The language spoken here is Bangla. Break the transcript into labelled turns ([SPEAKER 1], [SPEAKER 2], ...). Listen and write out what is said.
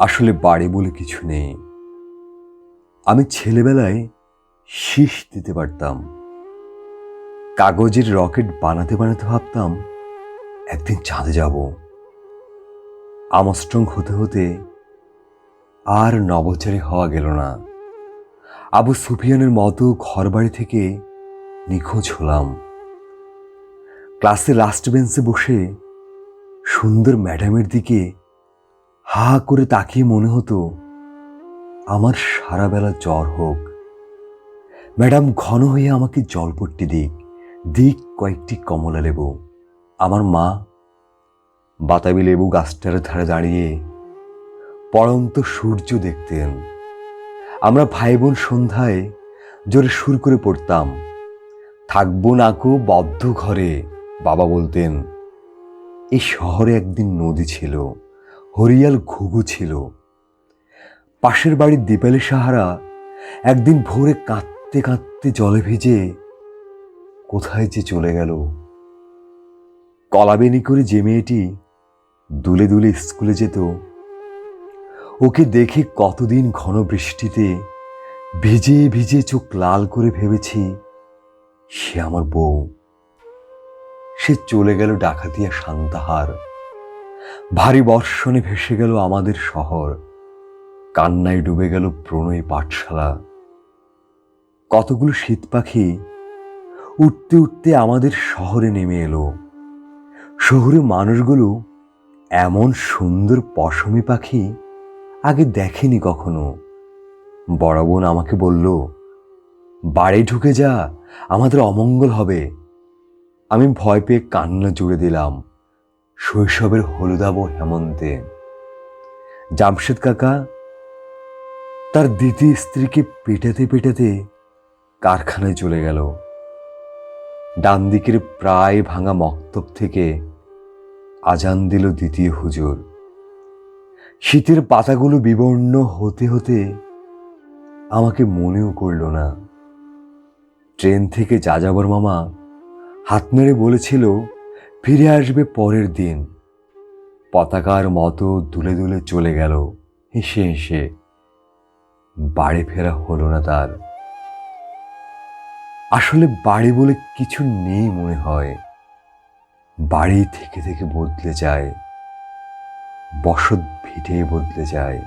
[SPEAKER 1] আসলে বাড়ি বলে কিছু নেই। আমি ছেলেবেলায় শীষ দিতে পারতাম, কাগজের রকেট বানাতে বানাতে ভাবতাম একদিন চাঁদে যাব। আমস্ট্রং হতে হতে আর নভোচারী হওয়া গেল না। আবু সুফিয়ানের মতো ঘরবাড়ি থেকে নিখোঁজ হলাম। ক্লাসে লাস্ট বেঞ্চে বসে সুন্দর ম্যাডামের দিকে হা করে তাকিয়ে মনে হতো আমার সারা বেলা জ্বর হোক। ম্যাডাম ঘন হয়ে আমাকে জলপট্টি দিক কয়েকটি কমলা লেবু। আমার মা বাতাবি লেবু গাছটার ধারে দাঁড়িয়ে পড়ন্ত সূর্য দেখতেন। আমরা ভাই বোন সন্ধ্যায় জোরে সুর করে পড়তাম, থাকবো নাকো বদ্ধ ঘরে। বাবা বলতেন, এই শহরে একদিন নদী ছিল, হরিয়াল ঘুঘু ছিল। পাশের বাড়ির দীপালি সাহারা একদিন ভোরে কাঁদতে কাঁদতে জলে ভিজে কোথায় যে চলে গেল। কলাবেনি করে যে মেয়েটি দুলে দুলে স্কুলে যেত, ওকে দেখে কতদিন ঘন বৃষ্টিতে ভিজে ভিজে চোখ লাল করে ভেবেছি সে আমার বউ। সে চলে গেল ডাকাতিয়া সান্তাহার। ভারী বর্ষণে ভেসে গেল আমাদের শহর, কান্নায় ডুবে গেল প্রণয় পাঠশালা। কতগুলো শীত পাখি উঠতে উঠতে আমাদের শহরে নেমে এলো। শহুরে মানুষগুলো এমন সুন্দর পশমী পাখি আগে দেখেনি কখনো। বড় বোন আমাকে বলল, বাড়ি ঢুকে যা, আমাদের অমঙ্গল হবে। আমি ভয় পেয়ে কান্না জুড়ে দিলাম শৈশবের হলুদাব হেমন্তে। জামশেদ কাকা তার দ্বিতীয় স্ত্রীকে পেটাতে পেটাতে কারখানায় চলে গেল। ডান দিকের প্রায় ভাঙা মক্তব থেকে আজান দিল দ্বিতীয় হুজুর। শীতের পাতাগুলো বিবর্ণ হতে হতে আমাকে মনেও করল না। ট্রেন থেকে যাযাবর মামা হাত নেড়ে বলেছিল ফিরে আসবে পরের দিন। পতাকার মতো দুলে দুলে চলে গেল হেসে হেসে। বাড়ি ফেরা হলো না তার। আসলে বাড়ি বলে কিছু নেই মনে হয়। বাড়ি থেকে থেকে বদলে যায়, বসত ভিটে বদলে যায়।